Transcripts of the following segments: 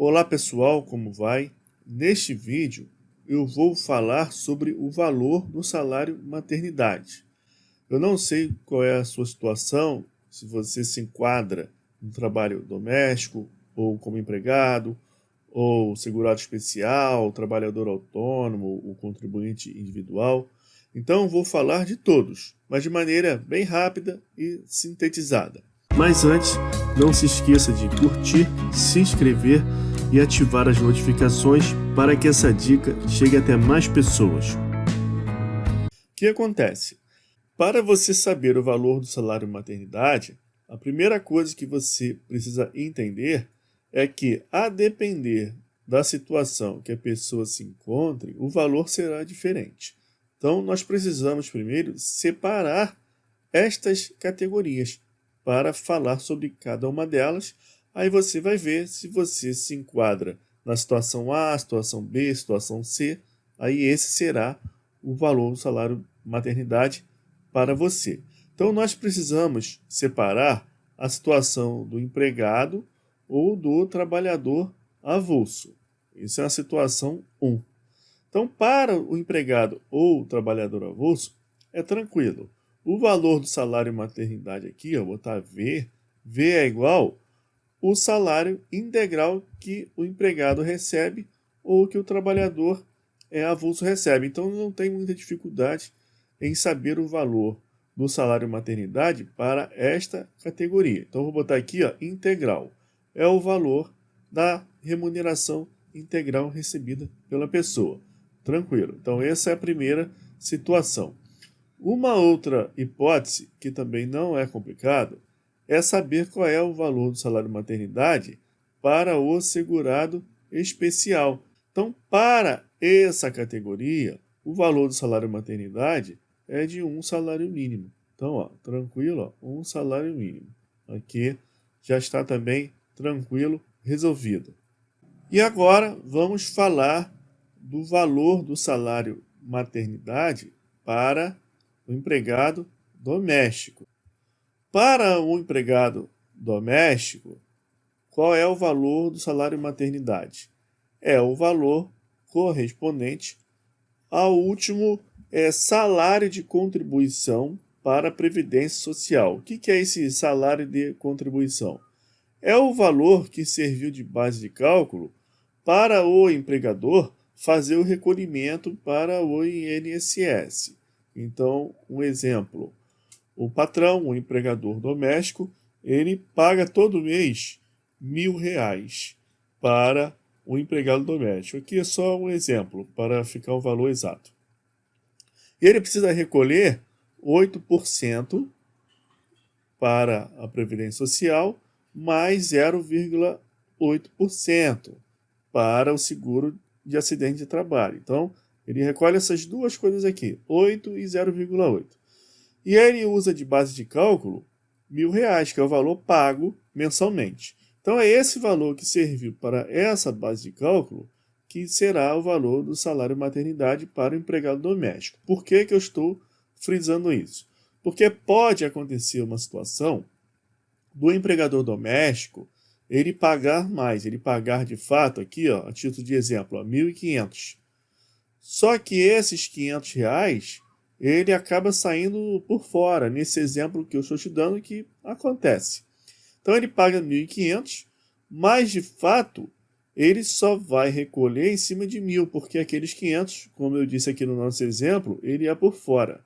Olá pessoal, como vai? Neste vídeo eu vou falar sobre o valor do salário maternidade. Eu não sei qual é a sua situação, se você se enquadra no trabalho doméstico, ou como empregado, ou segurado especial, trabalhador autônomo, o contribuinte individual. Então vou falar de todos, mas de maneira bem rápida e sintetizada. Mas antes, não se esqueça de curtir, se inscrever e ativar as notificações para que essa dica chegue até mais pessoas. O que acontece? Para você saber o valor do salário maternidade, a primeira coisa que você precisa entender é que, a depender da situação que a pessoa se encontre, o valor será diferente. Então, nós precisamos primeiro separar estas categorias para falar sobre cada uma delas. Aí você vai ver se você se enquadra na situação A, situação B, situação C. Aí esse será o valor do salário maternidade para você. Então nós precisamos separar a situação do empregado ou do trabalhador avulso. Isso é a situação 1. Então, para o empregado ou trabalhador avulso, é tranquilo. O valor do salário maternidade aqui, eu vou botar V, V é igual o salário integral que o empregado recebe ou que o trabalhador avulso recebe. Então, não tem muita dificuldade em saber o valor do salário maternidade para esta categoria. Então, vou botar aqui, ó, integral. É o valor da remuneração integral recebida pela pessoa. Tranquilo. Então, essa é a primeira situação. Uma outra hipótese, que também não é complicado, é saber qual é o valor do salário maternidade para o segurado especial. Então, para essa categoria, o valor do salário maternidade é de um salário mínimo. Então, ó, tranquilo, ó, um salário mínimo. Aqui já está também tranquilo, resolvido. E agora vamos falar do valor do salário maternidade para o empregado doméstico. Para o empregado doméstico, qual é o valor do salário maternidade? É o valor correspondente ao último salário de contribuição para a Previdência Social. O que é esse salário de contribuição? É o valor que serviu de base de cálculo para o empregador fazer o recolhimento para o INSS. Então, um exemplo, o patrão, o empregador doméstico, ele paga todo mês R$ 1.000 para o empregado doméstico. Aqui é só um exemplo, para ficar o valor exato. E ele precisa recolher 8% para a Previdência Social, mais 0,8% para o seguro de acidente de trabalho. Então, ele recolhe essas duas coisas aqui, 8 e 0,8. E ele usa de base de cálculo R$ 1.000, que é o valor pago mensalmente. Então, é esse valor que serviu para essa base de cálculo que será o valor do salário maternidade para o empregado doméstico. Por que eu estou frisando isso? Porque pode acontecer uma situação do empregador doméstico ele pagar mais, ele pagar de fato aqui, ó, a título de exemplo, R$ 1.500. Só que esses R$ 500, ele acaba saindo por fora, nesse exemplo que eu estou te dando que acontece. Então ele paga R$ 1.500, mas de fato ele só vai recolher em cima de 1.000, porque aqueles 500, como eu disse aqui no nosso exemplo, ele é por fora.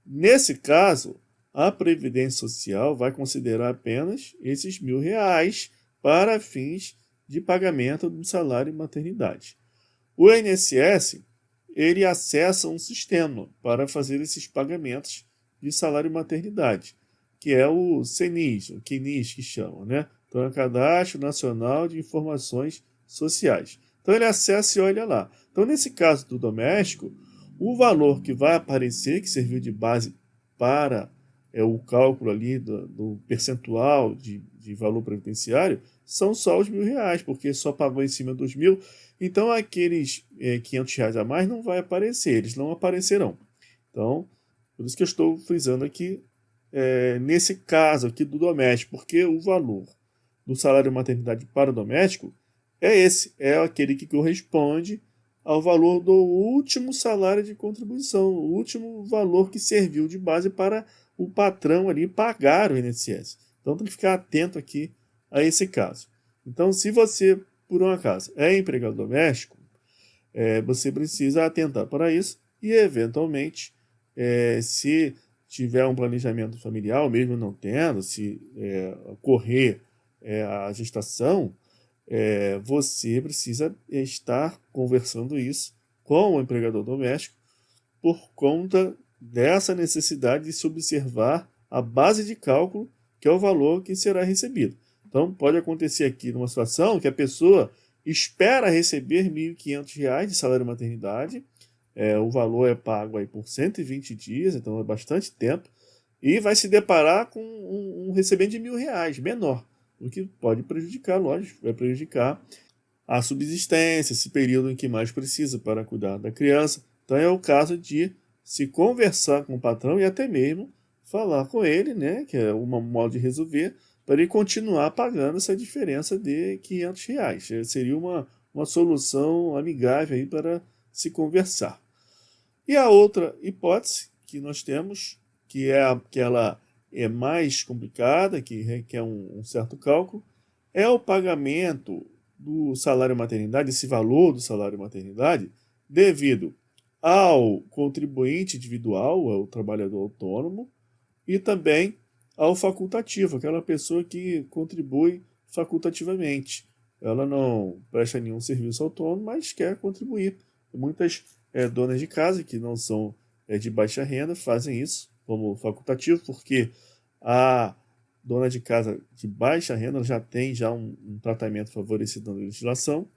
Nesse caso, a Previdência Social vai considerar apenas esses R$ 1.000 para fins de pagamento do salário maternidade. O INSS, ele acessa um sistema para fazer esses pagamentos de salário maternidade, que é o CNIS, o CNIS que chama, né? Então é o Cadastro Nacional de Informações Sociais. Então ele acessa e olha lá. Então nesse caso do doméstico, o valor que vai aparecer, que serviu de base para o cálculo ali do percentual de valor previdenciário, são só os R$ 1.000, porque só pagou em cima dos 1.000. Então aqueles R$ 500 a mais não vai aparecer, eles não aparecerão. Então, por isso que eu estou frisando aqui, nesse caso aqui do doméstico, porque o valor do salário maternidade para o doméstico é esse, é aquele que corresponde ao valor do último salário de contribuição, o último valor que serviu de base para o patrão ali pagar o INSS. Então tem que ficar atento aqui a esse caso. Então, se você, por um acaso, é empregado doméstico, você precisa atentar para isso e, eventualmente, se tiver um planejamento familiar, ou mesmo não tendo, se ocorrer a gestação, você precisa estar conversando isso com o empregador doméstico por conta dessa necessidade de se observar a base de cálculo, que é o valor que será recebido. Então, pode acontecer aqui numa situação que a pessoa espera receber R$ 1.500 de salário maternidade, o valor é pago aí por 120 dias, então é bastante tempo, e vai se deparar com um recebimento de R$ 1.000, menor, o que pode prejudicar, lógico, vai prejudicar a subsistência, esse período em que mais precisa para cuidar da criança. Então é o caso de se conversar com o patrão e até mesmo falar com ele, né, que é um modo de resolver, para ele continuar pagando essa diferença de R$ 500. Seria uma solução amigável aí para se conversar. E a outra hipótese que nós temos, que é aquela mais complicada, que requer um certo cálculo, é o pagamento do salário maternidade, esse valor do salário maternidade, devido ao contribuinte individual, ao trabalhador autônomo, e também ao facultativo, aquela pessoa que contribui facultativamente. Ela não presta nenhum serviço autônomo, mas quer contribuir. Muitas donas de casa que não são de baixa renda fazem isso como facultativo, porque a dona de casa de baixa renda já tem um tratamento favorecido na legislação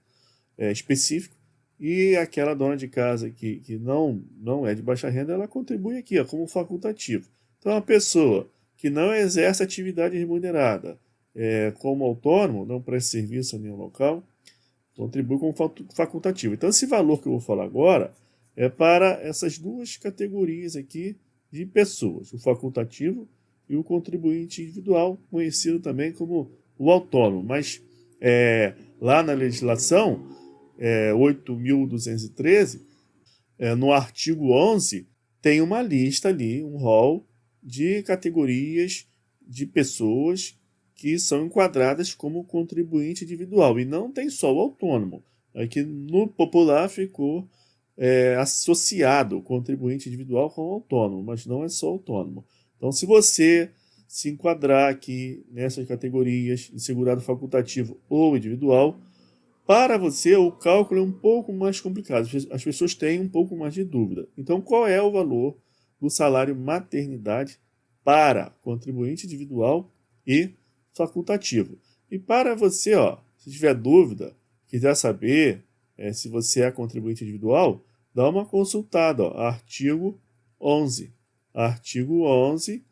específico, e aquela dona de casa que não é de baixa renda, ela contribui aqui como facultativo. Então, a pessoa que não exerce atividade remunerada como autônomo, não presta serviço em nenhum local, contribui como facultativo. Então, esse valor que eu vou falar agora é para essas duas categorias aqui de pessoas, o facultativo e o contribuinte individual, conhecido também como o autônomo. Mas lá na legislação 8.213, no artigo 11, tem uma lista ali, um rol de categorias de pessoas que são enquadradas como contribuinte individual. E não tem só o autônomo. Aqui no popular ficou associado o contribuinte individual com o autônomo, mas não é só autônomo. Então, se você se enquadrar aqui nessas categorias de segurado facultativo ou individual, para você o cálculo é um pouco mais complicado. As pessoas têm um pouco mais de dúvida. Então, qual é o valor do salário maternidade para contribuinte individual e facultativo? E para você, se tiver dúvida, quiser saber se você é contribuinte individual, dá uma consultada, artigo 11. Artigo 11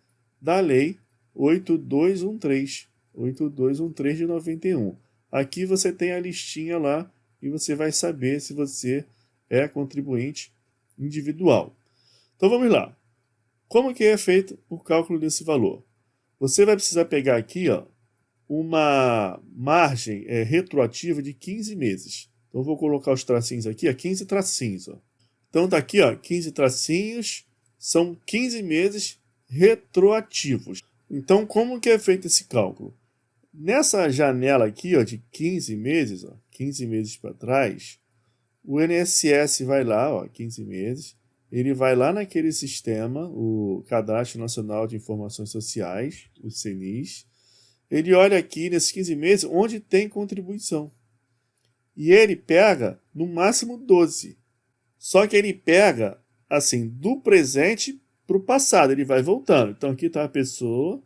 da Lei 8213 de 91. Aqui você tem a listinha lá e você vai saber se você é contribuinte individual. Então vamos lá. Como que é feito o cálculo desse valor? Você vai precisar pegar aqui uma margem retroativa de 15 meses. Então eu vou colocar os tracinhos aqui, 15 tracinhos. Então tá aqui, 15 tracinhos, são 15 meses retroativos. Então como que é feito esse cálculo? Nessa janela aqui de 15 meses, 15 meses para trás, o INSS vai lá, 15 meses, ele vai lá naquele sistema, o Cadastro Nacional de Informações Sociais, o CNIS, ele olha aqui nesses 15 meses onde tem contribuição. E ele pega no máximo 12. Só que ele pega assim do presente para o passado, ele vai voltando. Então aqui está a pessoa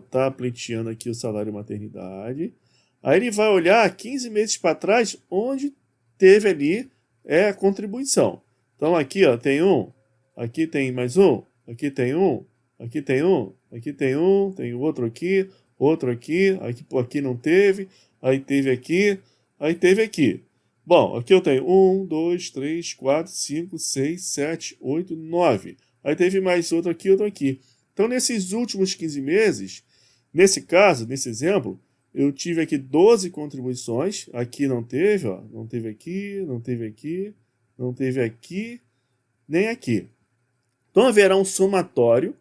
está pleiteando aqui o salário maternidade. Aí ele vai olhar 15 meses para trás onde teve ali a contribuição. Então aqui tem um, aqui tem mais um, aqui tem um, aqui tem um, aqui tem um, tem outro aqui aqui não teve, aí teve aqui, aí teve aqui. Bom, aqui eu tenho 1, 2, 3, 4, 5, 6, 7, 8, 9. Aí teve mais outro aqui. Então, nesses últimos 15 meses, nesse caso, nesse exemplo, eu tive aqui 12 contribuições, aqui não teve, ó, não teve aqui, não teve aqui, não teve aqui, nem aqui. Então haverá um somatório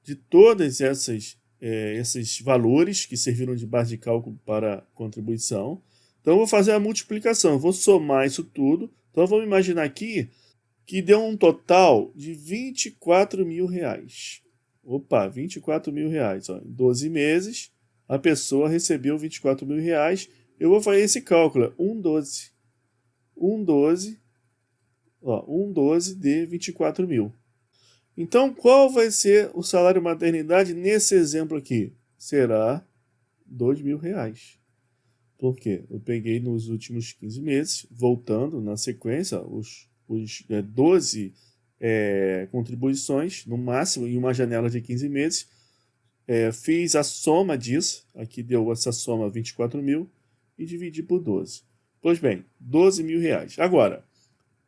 de todas esses valores que serviram de base de cálculo para a contribuição. Então eu vou fazer a multiplicação, eu vou somar isso tudo. Então vamos imaginar aqui que deu um total de R$ 24.000. Opa, R$ 24.000. Ó. Em 12 meses, a pessoa recebeu R$ 24.000. Eu vou fazer esse cálculo. 1,12. 1,12. Ó, 1,12 de 24.000. Então, qual vai ser o salário maternidade nesse exemplo aqui? Será R$ 2.000. Por quê? Eu peguei nos últimos 15 meses, voltando na sequência, os 12 contribuições, no máximo, em uma janela de 15 meses. Fiz a soma disso, aqui deu essa soma 24.000, e dividi por 12. Pois bem, R$ 12.000. Agora,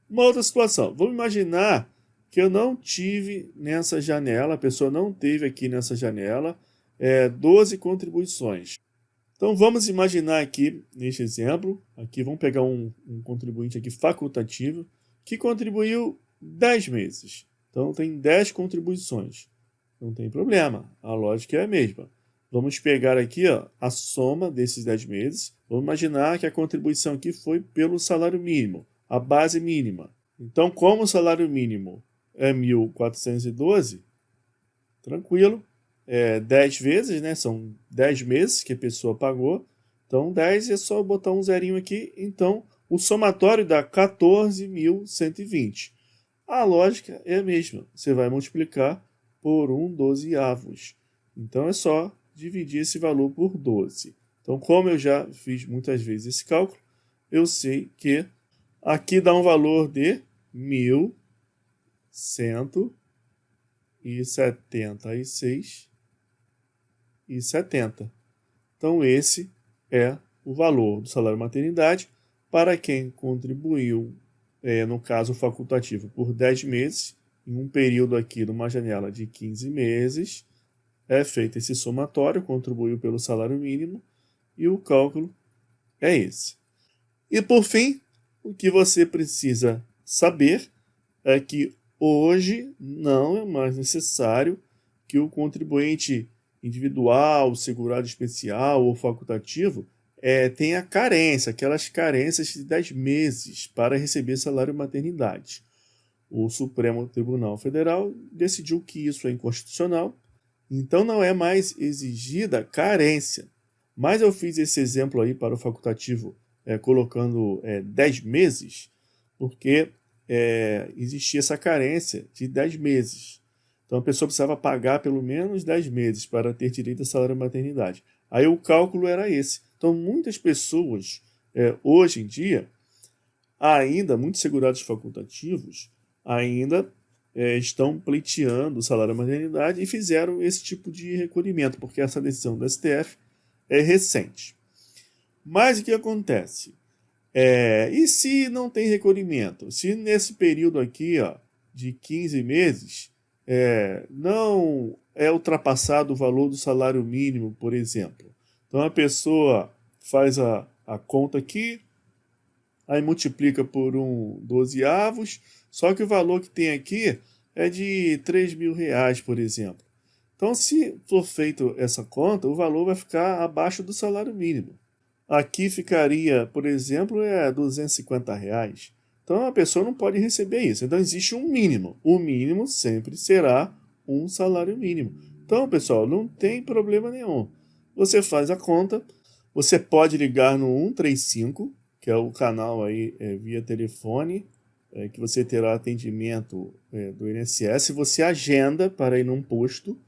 uma outra situação. Vamos imaginar que eu não tive nessa janela, a pessoa não teve aqui nessa janela 12 contribuições. Então vamos imaginar aqui, neste exemplo, aqui vamos pegar um contribuinte aqui facultativo, que contribuiu 10 meses. Então tem 10 contribuições. Não tem problema, a lógica é a mesma. Vamos pegar aqui a soma desses 10 meses. Vamos imaginar que a contribuição aqui foi pelo salário mínimo, a base mínima. Então, como o salário mínimo é 1.412, tranquilo. 10 vezes, né? São 10 meses que a pessoa pagou. Então, 10 é só botar um zerinho aqui. Então, o somatório dá 14.120. A lógica é a mesma. Você vai multiplicar por 1/12. Então, é só dividir esse valor por 12. Então, como eu já fiz muitas vezes esse cálculo, eu sei que aqui dá um valor de 1.176,70. Então, esse é o valor do salário maternidade para quem contribuiu, no caso facultativo, por 10 meses, em um período aqui, numa janela de 15 meses, é feito esse somatório, contribuiu pelo salário mínimo, e o cálculo é esse. E, por fim, o que você precisa saber é que hoje não é mais necessário que o contribuinte individual, segurado especial ou facultativo tenha carência, aquelas carências de 10 meses para receber salário maternidade. O Supremo Tribunal Federal decidiu que isso é inconstitucional, então não é mais exigida carência. Mas eu fiz esse exemplo aí para o facultativo colocando 10 meses, porque existia essa carência de 10 meses. Então a pessoa precisava pagar pelo menos 10 meses para ter direito a salário maternidade. Aí o cálculo era esse. Então muitas pessoas, hoje em dia, ainda, muitos segurados facultativos, ainda estão pleiteando o salário maternidade e fizeram esse tipo de recolhimento, porque essa decisão do STF é recente. Mas o que acontece? E se não tem recolhimento? Se nesse período aqui de 15 meses não é ultrapassado o valor do salário mínimo, por exemplo. Então a pessoa faz a conta aqui, aí multiplica por 1/12, só que o valor que tem aqui é de R$ 3.000, por exemplo. Então, se for feita essa conta, o valor vai ficar abaixo do salário mínimo. Aqui ficaria, por exemplo, R$ 250. Então, a pessoa não pode receber isso. Então, existe um mínimo. O mínimo sempre será um salário mínimo. Então, pessoal, não tem problema nenhum. Você faz a conta, você pode ligar no 135, que é o canal aí via telefone, que você terá atendimento do INSS. Você agenda para ir num posto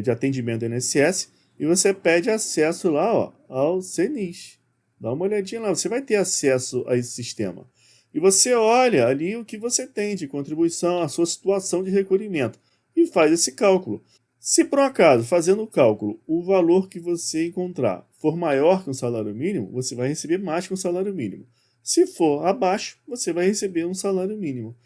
de atendimento do INSS e você pede acesso lá ao CNIS. Dá uma olhadinha lá, você vai ter acesso a esse sistema. E você olha ali o que você tem de contribuição, a sua situação de recolhimento e faz esse cálculo. Se por um acaso, fazendo o cálculo, o valor que você encontrar for maior que o salário mínimo, você vai receber mais que o salário mínimo. Se for abaixo, você vai receber um salário mínimo.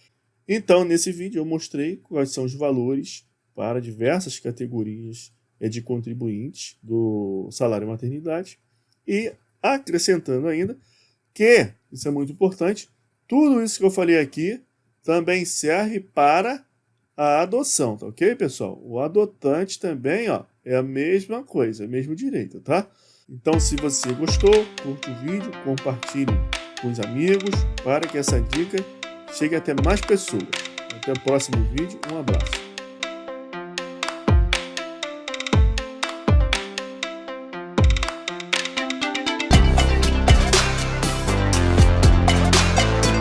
Então, nesse vídeo eu mostrei quais são os valores para diversas categorias de contribuintes do salário maternidade. E acrescentando ainda que, isso é muito importante, tudo isso que eu falei aqui também serve para a adoção, tá ok, pessoal? O adotante também, ó, é a mesma coisa, é o mesmo direito, tá? Então, se você gostou, curte o vídeo, compartilhe com os amigos para que essa dica chegue até mais pessoas. Até o próximo vídeo, um abraço.